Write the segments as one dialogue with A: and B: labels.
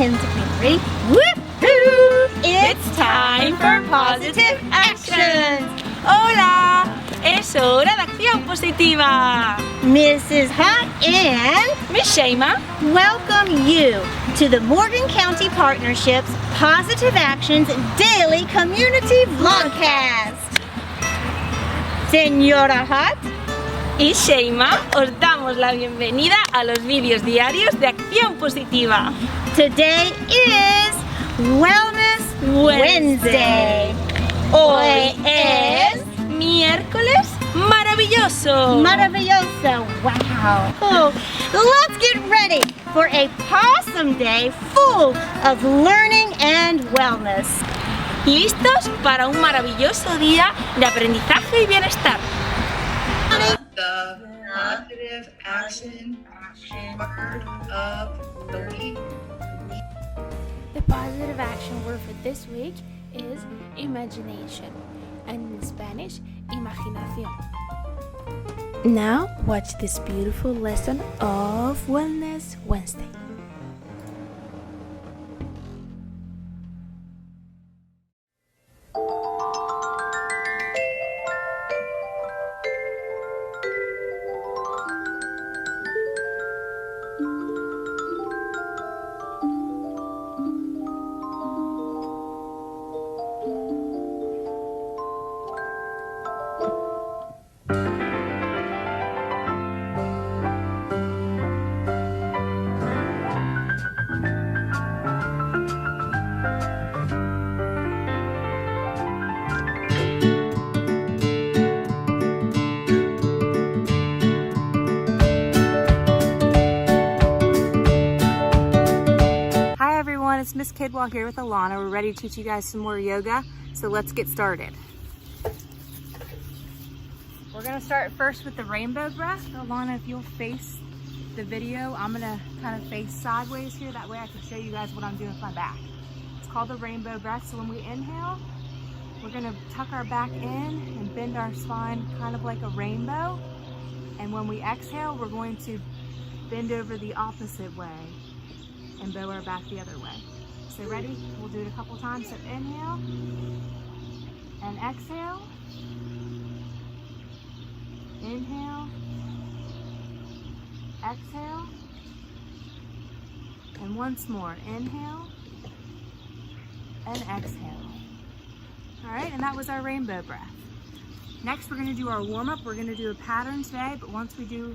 A: hands up. Ready? Woohoo! It's time for positive actions.
B: ¡Hola! Es hora de acción positiva.
A: Mrs. Hot and
B: Miss Shema,
A: welcome you to the Morgan County Partnership's Positive Actions Daily Community Vlogcast. Señora Hot
B: y Shema, os damos la bienvenida a los vídeos diarios de acción positiva.
A: Today is Wellness Wednesday. Hoy es
B: miércoles maravilloso.
A: Maravilloso. Wow. Oh, let's get ready for a PAWsome day full of learning and wellness.
B: ¿Listos para un maravilloso día de aprendizaje y bienestar?
C: The positive action word of the week.
D: The positive action word for this week is imagination, and in Spanish, imaginación. Now watch this beautiful lesson of Wellness Wednesday.
B: It's Miss Kidwell here with Alana. We're ready to teach you guys some more yoga, so let's get started. We're going to start first with the rainbow breath. Alana, if you'll face the video, I'm going to kind of face sideways here. That way I can show you guys what I'm doing with my back. It's called the rainbow breath. So when we inhale, we're going to tuck our back in and bend our spine kind of like a rainbow. And when we exhale, we're going to bend over the opposite way and bow our back the other way. So ready? We'll do it a couple times. So inhale and exhale. Inhale, exhale, and once more. Inhale and exhale. All right, and that was our rainbow breath. Next, we're going to do our warm-up. We're going to do a pattern today, but once we do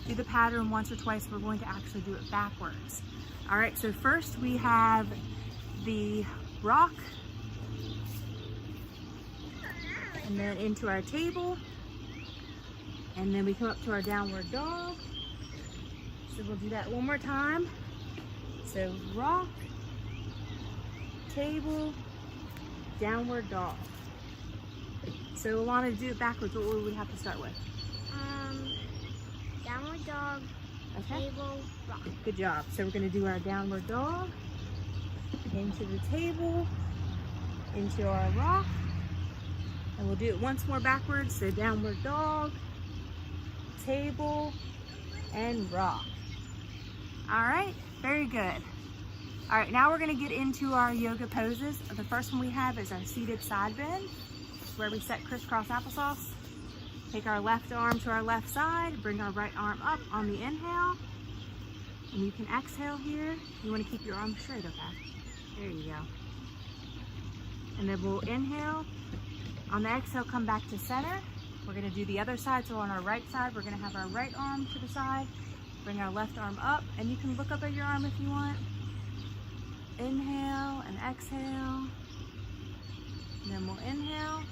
B: the pattern once or twice, we're going to actually do it backwards. All right, so first we have the rock, and then into our table, and then we come up to our downward dog. So we'll do that one more time. So rock, table, downward dog. So Alana, to do it backwards, what would we have to start with?
D: Downward dog,
B: Okay.
D: table, rock.
B: Good job. So we're going to do our downward dog, into the table, into our rock, and we'll do it once more backwards. So downward dog, table, and rock. All right, very good. All right, now we're going to get into our yoga poses. The first one we have is our seated side bend, where we set crisscross applesauce. Take our left arm to our left side, bring our right arm up on the inhale, and you can exhale here. You want to keep your arms straight, okay? There you go. And then we'll inhale. On the exhale, come back to center. We're going to do the other side. So on our right side, we're going to have our right arm to the side, bring our left arm up, and you can look up at your arm if you want. Inhale and exhale. And then we'll inhale.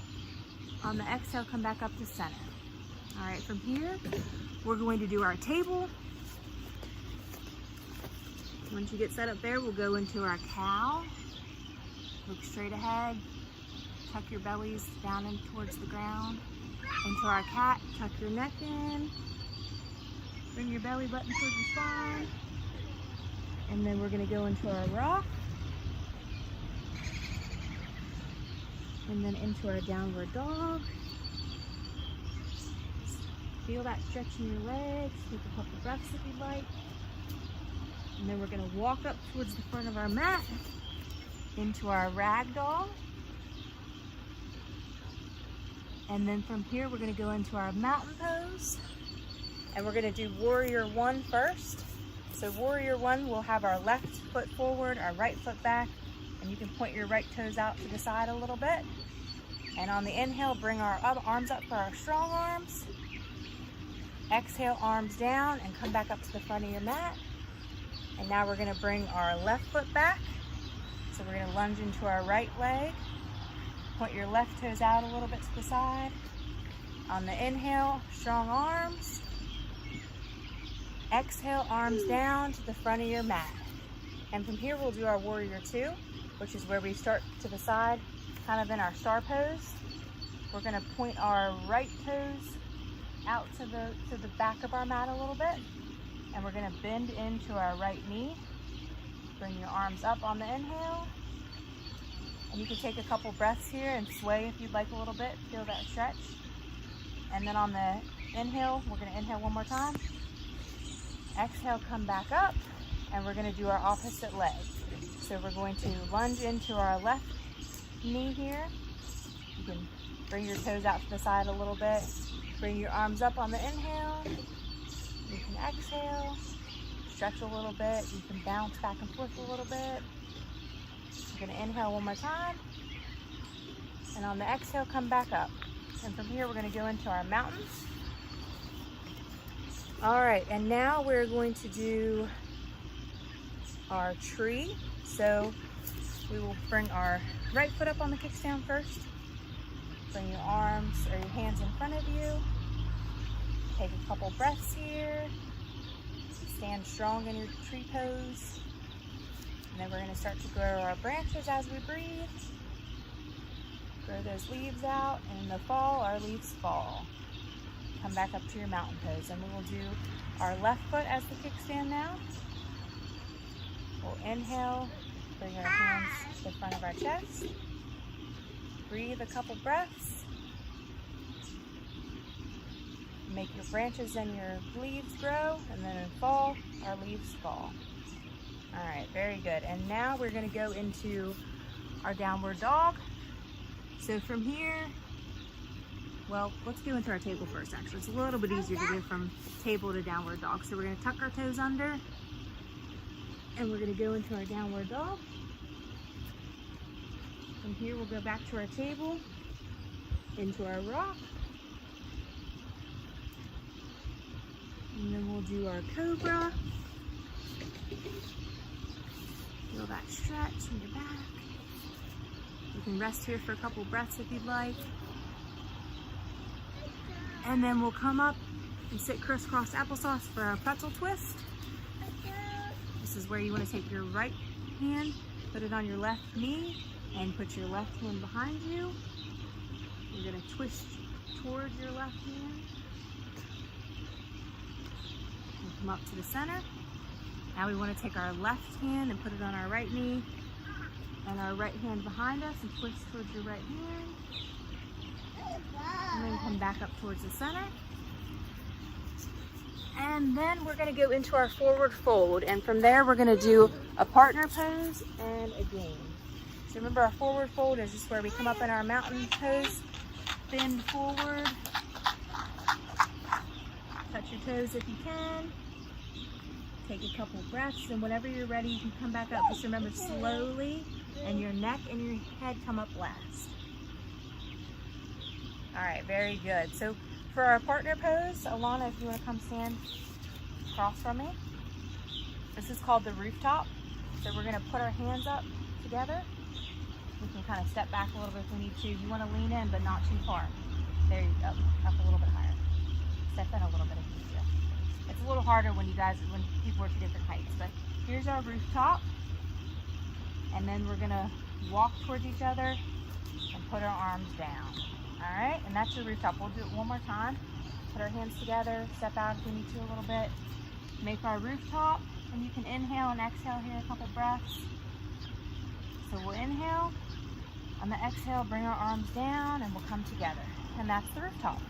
B: On the exhale, come back up to center. All right, from here, we're going to do our table. Once you get set up there, we'll go into our cow. Look straight ahead. Tuck your bellies down in towards the ground. Into our cat, tuck your neck in. Bring your belly button towards your spine. And then we're going to go into our rock. And then into our downward dog. Feel that stretch in your legs. Take a couple breaths if you'd like. And then we're gonna walk up towards the front of our mat into our ragdoll. And then from here, we're gonna go into our mountain pose. And we're gonna do warrior one first. So warrior one, we'll have our left foot forward, our right foot back, and you can point your right toes out to the side a little bit. And on the inhale, bring our arms up for our strong arms. Exhale, arms down, and come back up to the front of your mat. And now we're gonna bring our left foot back. So we're gonna lunge into our right leg. Point your left toes out a little bit to the side. On the inhale, strong arms. Exhale, arms down to the front of your mat. And from here, we'll do our warrior two, which is where we start to the side, kind of in our star pose. We're gonna point our right toes out to the back of our mat a little bit. And we're gonna bend into our right knee. Bring your arms up on the inhale. And you can take a couple breaths here and sway if you'd like a little bit, feel that stretch. And then on the inhale, we're gonna inhale one more time. Exhale, come back up, and we're gonna do our opposite leg. So we're going to lunge into our left knee here. You can bring your toes out to the side a little bit. Bring your arms up on the inhale. You can exhale, stretch a little bit. You can bounce back and forth a little bit. You're gonna inhale one more time. And on the exhale, come back up. And from here, we're gonna go into our mountains. All right, and now we're going to do our tree. So we will bring our right foot up on the kickstand first. Bring your arms or your hands in front of you. Take a couple breaths here. Stand strong in your tree pose. And then we're gonna start to grow our branches as we breathe. Grow those leaves out, and in the fall, our leaves fall. Come back up to your mountain pose, and we will do our left foot as the kickstand now. We'll inhale, bring our hands to the front of our chest. Breathe a couple breaths. Make your branches and your leaves grow, and then in fall, our leaves fall. All right, very good. And now we're gonna go into our downward dog. So from here, well, let's go into our table first, actually. It's a little bit easier to go from table to downward dog. So we're gonna tuck our toes under, and we're gonna go into our downward dog. From here, we'll go back to our table, into our rock. And then we'll do our cobra. Feel that stretch in your back. You can rest here for a couple breaths if you'd like. And then we'll come up and sit crisscross applesauce for our pretzel twist. This is where you want to take your right hand, put it on your left knee, and put your left hand behind you. You're going to twist towards your left hand. And come up to the center. Now we want to take our left hand and put it on our right knee, and our right hand behind us, and twist towards your right hand. And then come back up towards the center. And then we're gonna go into our forward fold. And from there, we're gonna do a partner pose and a game. So remember, our forward fold is just where we come up in our mountain pose, bend forward, touch your toes if you can. Take a couple breaths, and whenever you're ready, you can come back up. Just remember, slowly, and your neck and your head come up last. All right, very good. So for our partner pose, Alana, if you want to come stand across from me. This is called the rooftop. So we're going to put our hands up together. We can kind of step back a little bit if we need to. You want to lean in, but not too far. There you go. Up a little bit higher. Step in a little bit if you need to. It's a little harder when people are two different heights. But here's our rooftop. And then we're going to walk towards each other and put our arms down. All right, and that's your rooftop. We'll do it one more time. Put our hands together, step out if we need to a little bit. Make our rooftop, and you can inhale and exhale here a couple breaths. So we'll inhale. On the exhale, bring our arms down, and we'll come together. And that's the rooftop.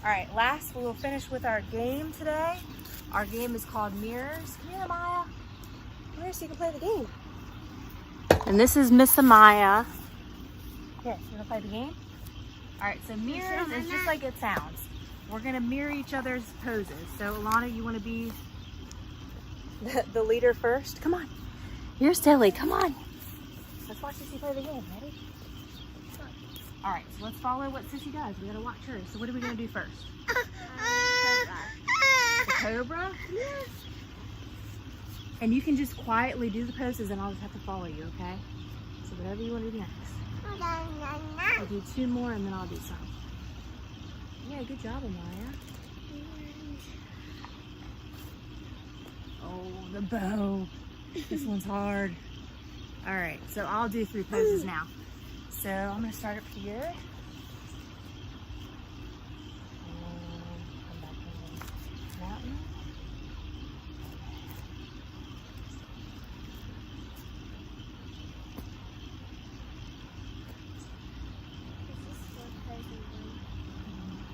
B: All right, last, we will finish with our game today. Our game is called Mirrors. Come here, Maya. here so you can play the game. And this is Miss Amaya. Here, you want to play the game? All right, so mirrors is just like it sounds. We're going to mirror each other's poses. So, Alana, you want to be the leader first? Come on. You're silly. Come on. Let's watch Sissy play the game. Ready? All right, so let's follow what Sissy does. We got to watch her. So what are we going to do first? The cobra? Yes. And you can just quietly do the poses and I'll just have to follow you, okay? So whatever you want to do next. I'll do 2 more and then I'll do some. Yeah, good job, Amaya. Oh, the bow. This one's hard. All right, so I'll do 3 poses now. So I'm gonna start up here. And come back on the mountain.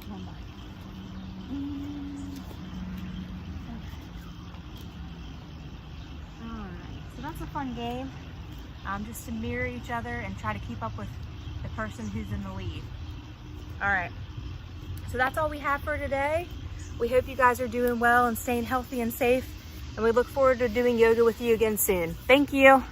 B: One more. All right, so that's a fun game. Just to mirror each other and try to keep up with the person who's in the lead. All right, so that's all we have for today. We hope you guys are doing well and staying healthy and safe, and we look forward to doing yoga with you again soon. Thank you.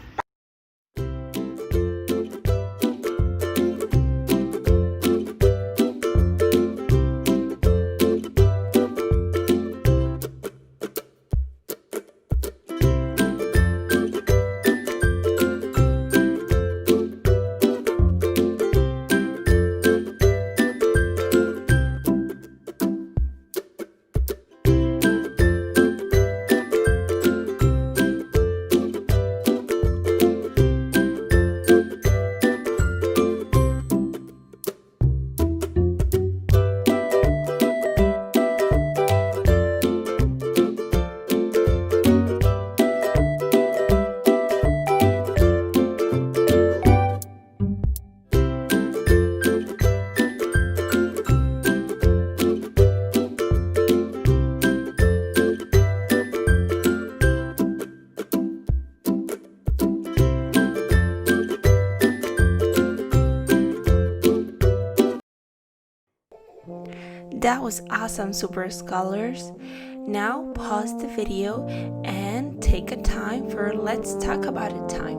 E: That was awesome, Super Scholars. Now pause the video and take a time for Let's Talk About It time.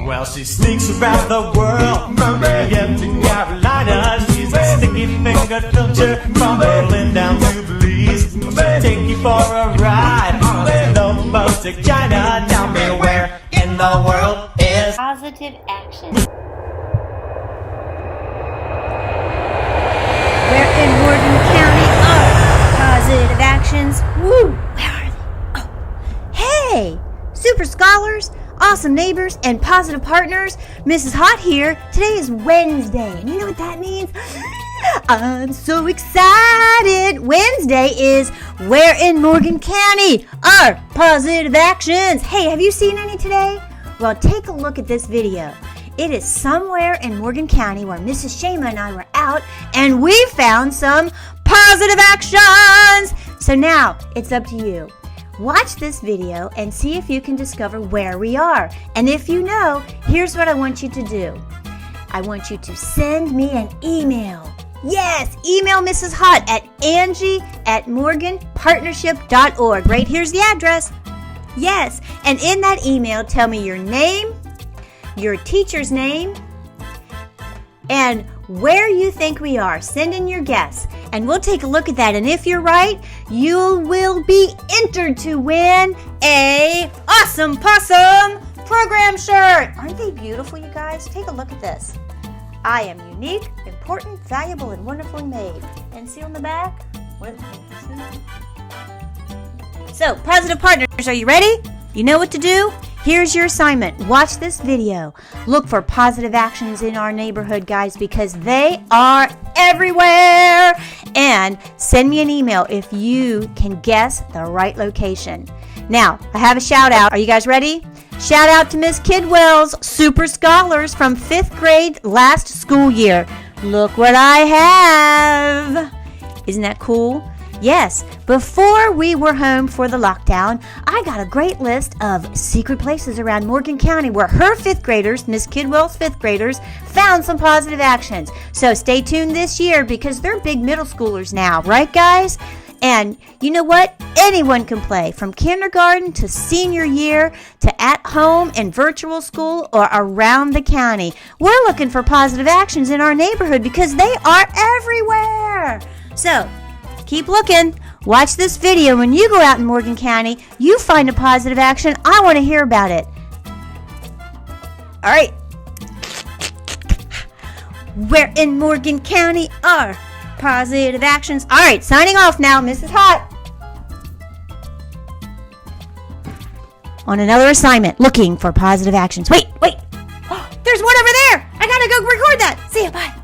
F: Well, she sneaks around the world from Miami to Carolina. She's a sticky fingered filter from Berlin down to Belize. She'll take you for a ride on a slow boat to China. Tell me where in the world is
A: Positive action. Where in Morgan County are positive actions? Woo! Where are they? Oh. Hey! Super Scholars, awesome neighbors, and positive partners. Mrs. Hot here. Today is Wednesday, and you know what that means? I'm so excited! Wednesday is Where in Morgan County are positive actions? Hey, have you seen any today? Well, take a look at this video. It is somewhere in Morgan County where Mrs. Shema and I were out, and we found some positive actions! So now, it's up to you. Watch this video and see if you can discover where we are. And if you know, here's what I want you to do. I want you to send me an email. Yes, email Mrs. Hot at Angie@morganpartnership.org. Right here's the address. Yes, and in that email, tell me your name, your teacher's name, and where you think we are. Send in your guess, and we'll take a look at that. And if you're right, you will be entered to win a Awesome PAWsome program shirt. Aren't they beautiful, you guys? Take a look at this. I am unique, important, valuable, and wonderfully made. And see on the back? What? So, Positive Partners, are you ready? You know what to do? Here's your assignment. Watch this video. Look for positive actions in our neighborhood, guys, because they are everywhere. And send me an email if you can guess the right location. Now, I have a shout out. Are you guys ready? Shout out to Miss Kidwell's Super Scholars from 5th grade last school year. Look what I have. Isn't that cool? Yes, before we were home for the lockdown, I got a great list of secret places around Morgan County where her 5th graders, Miss Kidwell's 5th graders, found some positive actions. So stay tuned this year because they're big middle schoolers now, right guys? And you know what? Anyone can play, from kindergarten to senior year to at home and virtual school or around the county. We're looking for positive actions in our neighborhood because they are everywhere. So, keep looking. Watch this video. When you go out in Morgan County, you find a positive action. I want to hear about it. All right. Where in Morgan County are positive actions? All right, signing off now. Mrs. Hot. On another assignment, looking for positive actions. Wait. Oh, there's one over there. I got to go record that. See ya. Bye.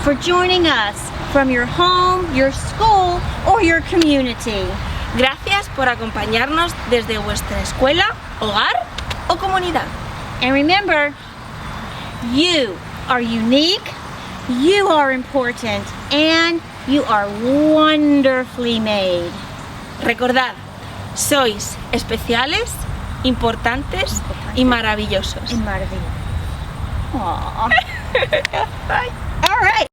A: For joining us from your home, your school, or your community.
E: Gracias por acompañarnos desde vuestra escuela, hogar o comunidad.
A: And remember, you are unique, you are important, and you are wonderfully made.
E: Recordad, sois especiales, importantes y maravillosos.
A: Aww. All right.